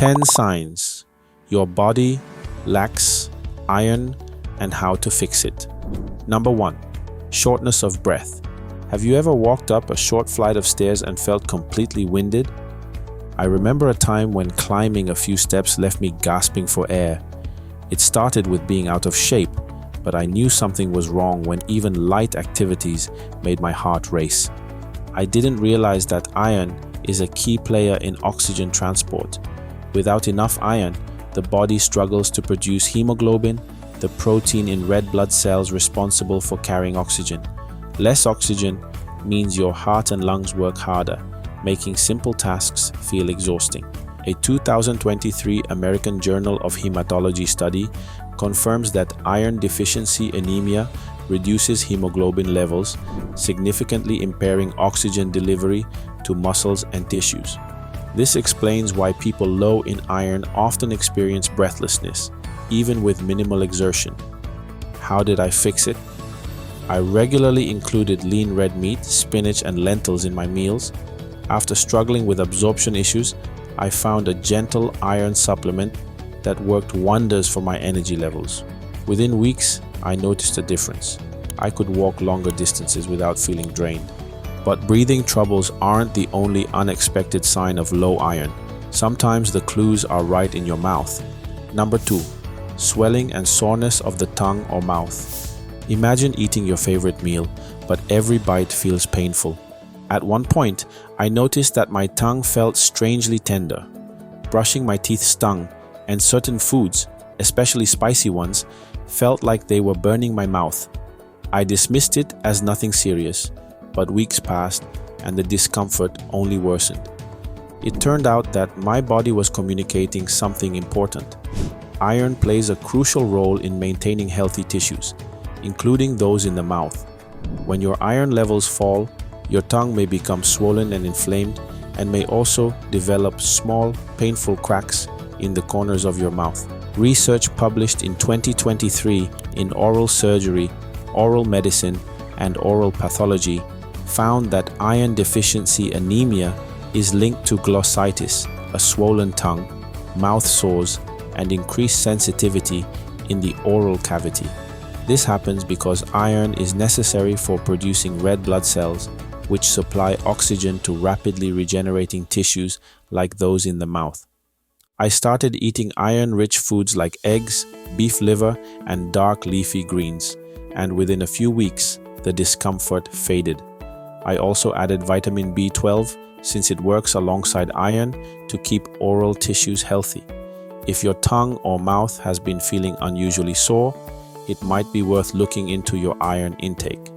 10 signs your body lacks iron and how to fix it. Number 1. Shortness of breath. Have you ever walked up a short flight of stairs and felt completely winded? I remember a time when climbing a few steps left me gasping for air. It started with being out of shape, but I knew something was wrong when even light activities made my heart race. I didn't realize that iron is a key player in oxygen transport. Without enough iron, the body struggles to produce hemoglobin, the protein in red blood cells responsible for carrying oxygen. Less oxygen means your heart and lungs work harder, making simple tasks feel exhausting. A 2023 American Journal of Hematology study confirms that iron deficiency anemia reduces hemoglobin levels, significantly impairing oxygen delivery to muscles and tissues. This explains why people low in iron often experience breathlessness, even with minimal exertion. How did I fix it? I regularly included lean red meat, spinach, and lentils in my meals. After struggling with absorption issues, I found a gentle iron supplement that worked wonders for my energy levels. Within weeks, I noticed a difference. I could walk longer distances without feeling drained. But breathing troubles aren't the only unexpected sign of low iron. Sometimes the clues are right in your mouth. Number 2. Swelling and soreness of the tongue or mouth. Imagine eating your favorite meal, but every bite feels painful. At one point, I noticed that my tongue felt strangely tender. Brushing my teeth stung, and certain foods, especially spicy ones, felt like they were burning my mouth. I dismissed it as nothing serious, but weeks passed and the discomfort only worsened. It turned out that my body was communicating something important. Iron plays a crucial role in maintaining healthy tissues, including those in the mouth. When your iron levels fall, your tongue may become swollen and inflamed and may also develop small, painful cracks in the corners of your mouth. Research published in 2023 in Oral Surgery, Oral Medicine, and Oral Pathology found that iron deficiency anemia is linked to glossitis, a swollen tongue, mouth sores, and increased sensitivity in the oral cavity. This happens because iron is necessary for producing red blood cells, which supply oxygen to rapidly regenerating tissues like those in the mouth. I started eating iron-rich foods like eggs, beef liver, and dark leafy greens, and within a few weeks, the discomfort faded. I also added vitamin B12 since it works alongside iron to keep oral tissues healthy. If your tongue or mouth has been feeling unusually sore, it might be worth looking into your iron intake.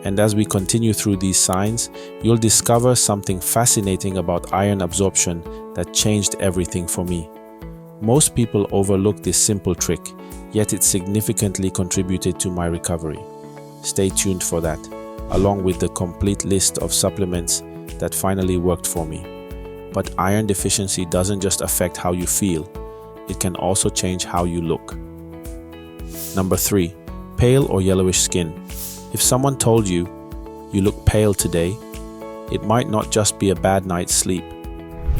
And as we continue through these signs, you'll discover something fascinating about iron absorption that changed everything for me. Most people overlook this simple trick, yet it significantly contributed to my recovery. Stay tuned for that, along with the complete list of supplements that finally worked for me. But iron deficiency doesn't just affect how you feel, it can also change how you look. Number 3. Pale or yellowish skin. If someone told you, "You look pale today," it might not just be a bad night's sleep.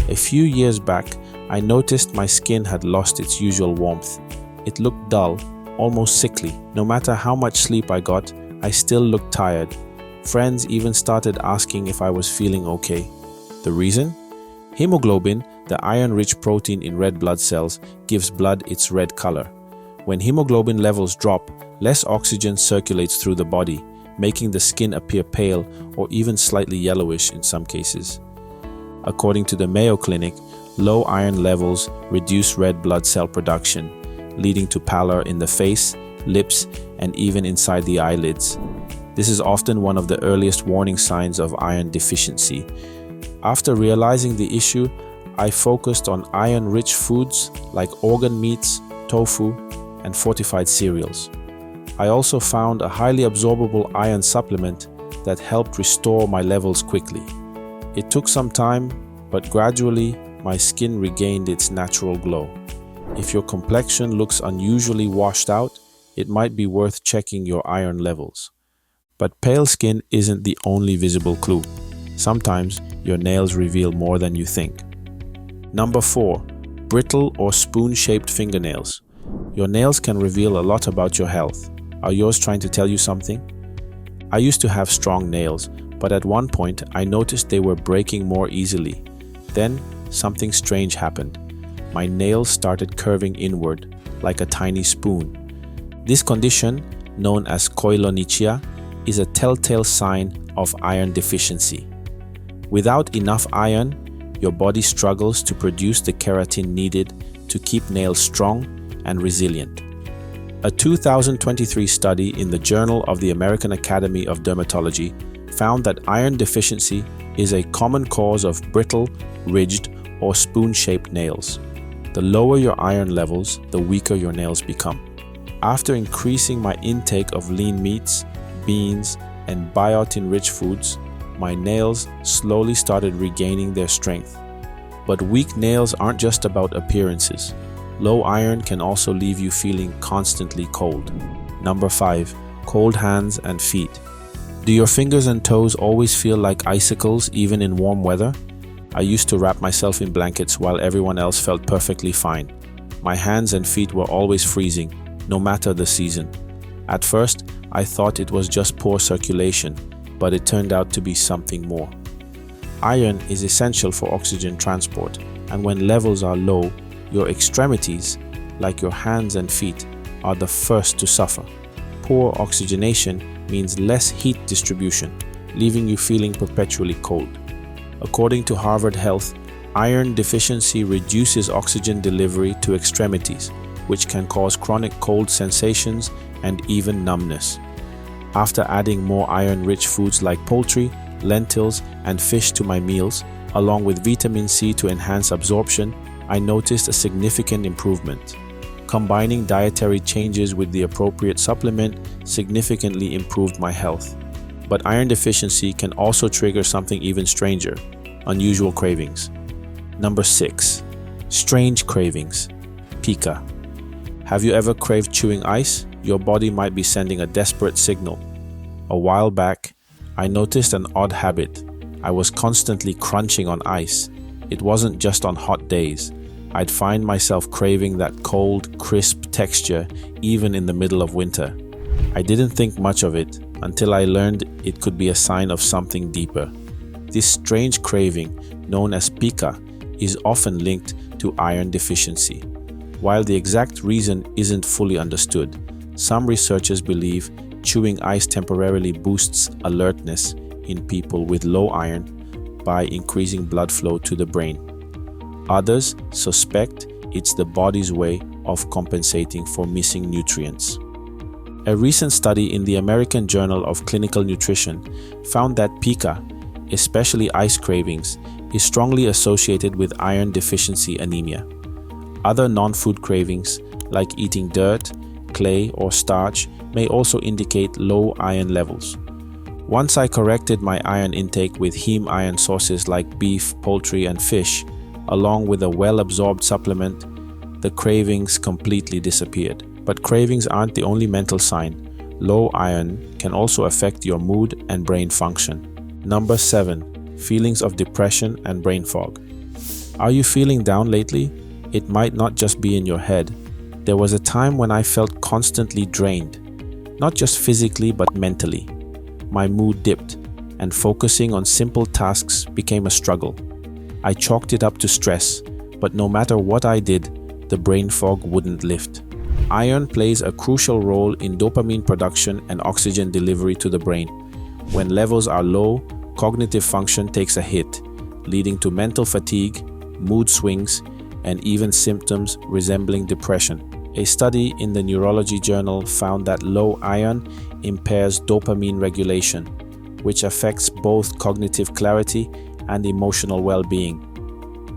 A few years back, I noticed my skin had lost its usual warmth. It looked dull, almost sickly. No matter how much sleep I got, I still looked tired. Friends even started asking if I was feeling okay. The reason? Hemoglobin, the iron-rich protein in red blood cells, gives blood its red color. When hemoglobin levels drop, less oxygen circulates through the body, making the skin appear pale or even slightly yellowish in some cases. According to the Mayo Clinic, low iron levels reduce red blood cell production, leading to pallor in the face, lips, and even inside the eyelids. This is often one of the earliest warning signs of iron deficiency. After realizing the issue, I focused on iron-rich foods like organ meats, tofu, and fortified cereals. I also found a highly absorbable iron supplement that helped restore my levels quickly. It took some time, but gradually my skin regained its natural glow. If your complexion looks unusually washed out, it might be worth checking your iron levels. But pale skin isn't the only visible clue. Sometimes your nails reveal more than you think. Number 4. brittle or spoon-shaped fingernails. Your nails can reveal a lot about your health. Are yours trying to tell you something? I used to have strong nails, but at one point I noticed they were breaking more easily. Then something strange happened. My nails started curving inward, like a tiny spoon. This condition, known as koilonychia, is a telltale sign of iron deficiency. Without enough iron, your body struggles to produce the keratin needed to keep nails strong and resilient. A 2023 study in the Journal of the American Academy of Dermatology found that iron deficiency is a common cause of brittle, ridged, or spoon-shaped nails. The lower your iron levels, the weaker your nails become. After increasing my intake of lean meats, beans, and biotin-rich foods, my nails slowly started regaining their strength. But weak nails aren't just about appearances. Low iron can also leave you feeling constantly cold. Number 5. Cold hands and feet. Do your fingers and toes always feel like icicles even in warm weather? I used to wrap myself in blankets while everyone else felt perfectly fine. My hands and feet were always freezing, no matter the season. At first, I thought it was just poor circulation, but it turned out to be something more. Iron is essential for oxygen transport, and when levels are low, your extremities, like your hands and feet, are the first to suffer. Poor oxygenation means less heat distribution, leaving you feeling perpetually cold. According to Harvard Health, iron deficiency reduces oxygen delivery to extremities, which can cause chronic cold sensations and even numbness. After adding more iron-rich foods like poultry, lentils, and fish to my meals, along with vitamin C to enhance absorption, I noticed a significant improvement. Combining dietary changes with the appropriate supplement significantly improved my health. But iron deficiency can also trigger something even stranger: unusual cravings. Number 6. Strange cravings. Pica. Have you ever craved chewing ice? Your body might be sending a desperate signal. A while back, I noticed an odd habit. I was constantly crunching on ice. It wasn't just on hot days. I'd find myself craving that cold, crisp texture even in the middle of winter. I didn't think much of it until I learned it could be a sign of something deeper. This strange craving, known as pica, is often linked to iron deficiency. While the exact reason isn't fully understood, some researchers believe chewing ice temporarily boosts alertness in people with low iron by increasing blood flow to the brain. Others suspect it's the body's way of compensating for missing nutrients. A recent study in the American Journal of Clinical Nutrition found that pica, especially ice cravings, is strongly associated with iron deficiency anemia. Other non-food cravings, like eating dirt, clay, or starch, may also indicate low iron levels. Once I corrected my iron intake with heme iron sources like beef, poultry, and fish, along with a well-absorbed supplement, the cravings completely disappeared. But cravings aren't the only mental sign. Low iron can also affect your mood and brain function. Number 7. Feelings of depression and brain fog. Are you feeling down lately? It might not just be in your head. There was a time when I felt constantly drained, not just physically but mentally. My mood dipped, and focusing on simple tasks became a struggle. I chalked it up to stress, but no matter what I did, the brain fog wouldn't lift. Iron plays a crucial role in dopamine production and oxygen delivery to the brain. When levels are low, cognitive function takes a hit, leading to mental fatigue, mood swings, and even symptoms resembling depression. A study in the Neurology journal found that low iron impairs dopamine regulation, which affects both cognitive clarity and emotional well-being.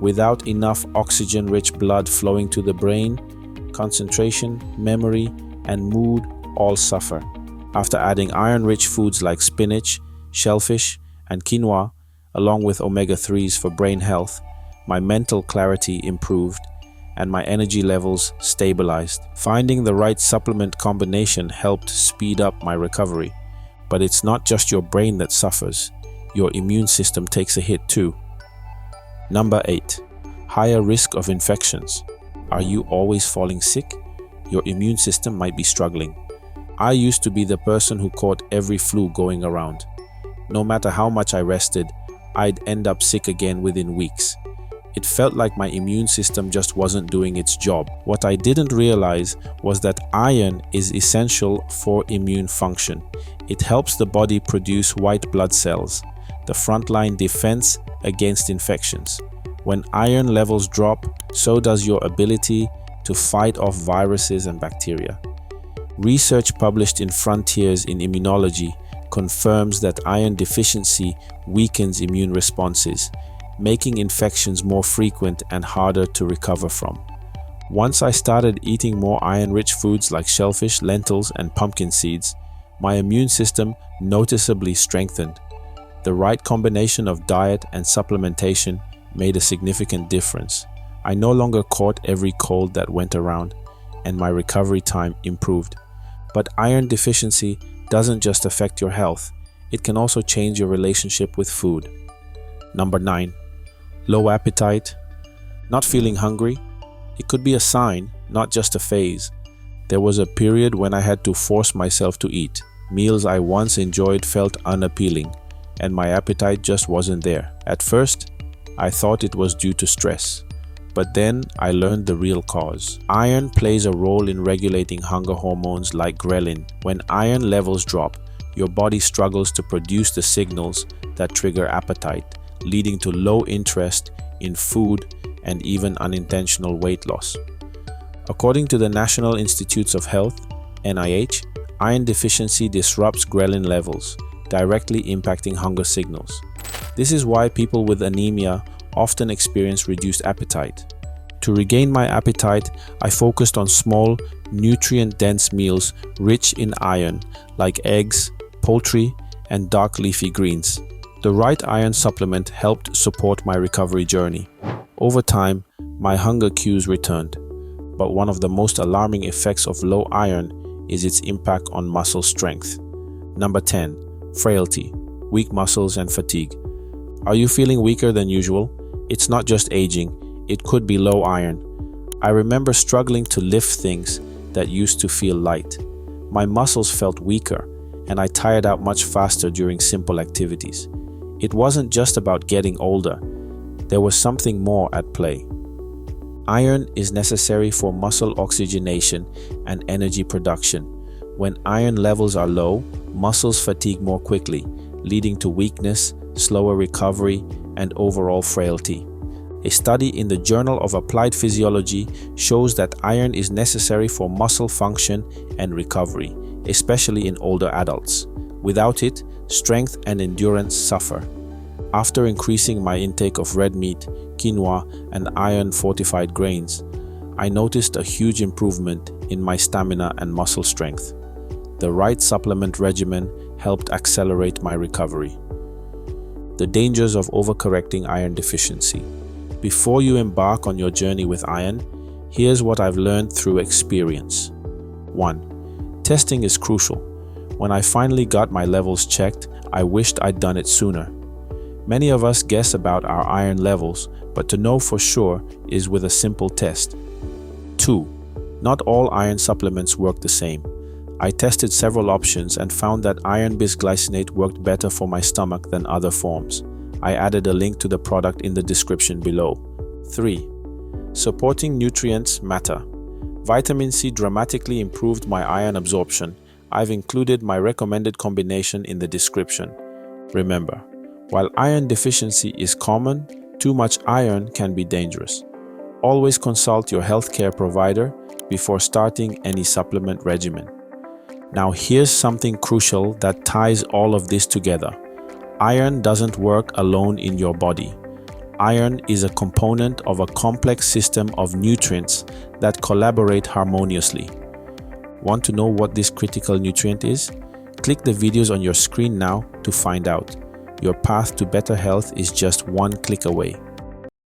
Without enough oxygen-rich blood flowing to the brain, concentration, memory, and mood all suffer. After adding iron-rich foods like spinach, shellfish, and quinoa, along with omega-3s for brain health, my mental clarity improved and my energy levels stabilized. Finding the right supplement combination helped speed up my recovery. But it's not just your brain that suffers. Your immune system takes a hit too. Number 8. higher risk of infections. Are you always falling sick? Your immune system might be struggling. I used to be the person who caught every flu going around. No matter how much I rested, I'd end up sick again within weeks. It felt like my immune system just wasn't doing its job. What I didn't realize was that iron is essential for immune function. It helps the body produce white blood cells, the frontline defense against infections. When iron levels drop, so does your ability to fight off viruses and bacteria. Research published in Frontiers in Immunology confirms that iron deficiency weakens immune responses, making infections more frequent and harder to recover from. Once I started eating more iron-rich foods like shellfish, lentils, and pumpkin seeds, my immune system noticeably strengthened. The right combination of diet and supplementation made a significant difference. I no longer caught every cold that went around, and my recovery time improved. But iron deficiency doesn't just affect your health, it can also change your relationship with food. Number 9. Low appetite. Not feeling hungry? It could be a sign, not just a phase. There was a period when I had to force myself to eat. Meals I once enjoyed felt unappealing, and my appetite just wasn't there. At first, I thought it was due to stress. But then I learned the real cause. Iron plays a role in regulating hunger hormones like ghrelin. When iron levels drop, your body struggles to produce the signals that trigger appetite, leading to low interest in food and even unintentional weight loss. According to the National Institutes of Health, NIH, iron deficiency disrupts ghrelin levels, directly impacting hunger signals. This is why people with anemia often experience reduced appetite. To regain my appetite, I focused on small, nutrient-dense meals rich in iron, like eggs, poultry, and dark leafy greens. The right iron supplement helped support my recovery journey. Over time, my hunger cues returned. But one of the most alarming effects of low iron is its impact on muscle strength. Number 10. Frailty, weak muscles, and fatigue. Are you feeling weaker than usual? It's not just aging, it could be low iron. I remember struggling to lift things that used to feel light. My muscles felt weaker, and I tired out much faster during simple activities. It wasn't just about getting older. There was something more at play. Iron is necessary for muscle oxygenation and energy production. When iron levels are low, muscles fatigue more quickly, leading to weakness, slower recovery, and overall frailty. A study in the Journal of Applied Physiology shows that iron is necessary for muscle function and recovery, especially in older adults. Without it, strength and endurance suffer. After increasing my intake of red meat, quinoa, and iron-fortified grains, I noticed a huge improvement in my stamina and muscle strength. The right supplement regimen helped accelerate my recovery. The dangers of overcorrecting iron deficiency. Before you embark on your journey with iron, here's what I've learned through experience. 1. Testing is crucial. When I finally got my levels checked, I wished I'd done it sooner. Many of us guess about our iron levels, but to know for sure is with a simple test. 2. Not all iron supplements work the same. I tested several options and found that iron bisglycinate worked better for my stomach than other forms. I added a link to the product in the description below. 3. Supporting nutrients matter. Vitamin C dramatically improved my iron absorption. I've included my recommended combination in the description. Remember, while iron deficiency is common, too much iron can be dangerous. Always consult your healthcare provider before starting any supplement regimen. Now here's something crucial that ties all of this together. Iron doesn't work alone in your body. Iron is a component of a complex system of nutrients that collaborate harmoniously. Want to know what this critical nutrient is? Click the videos on your screen now to find out. Your path to better health is just one click away.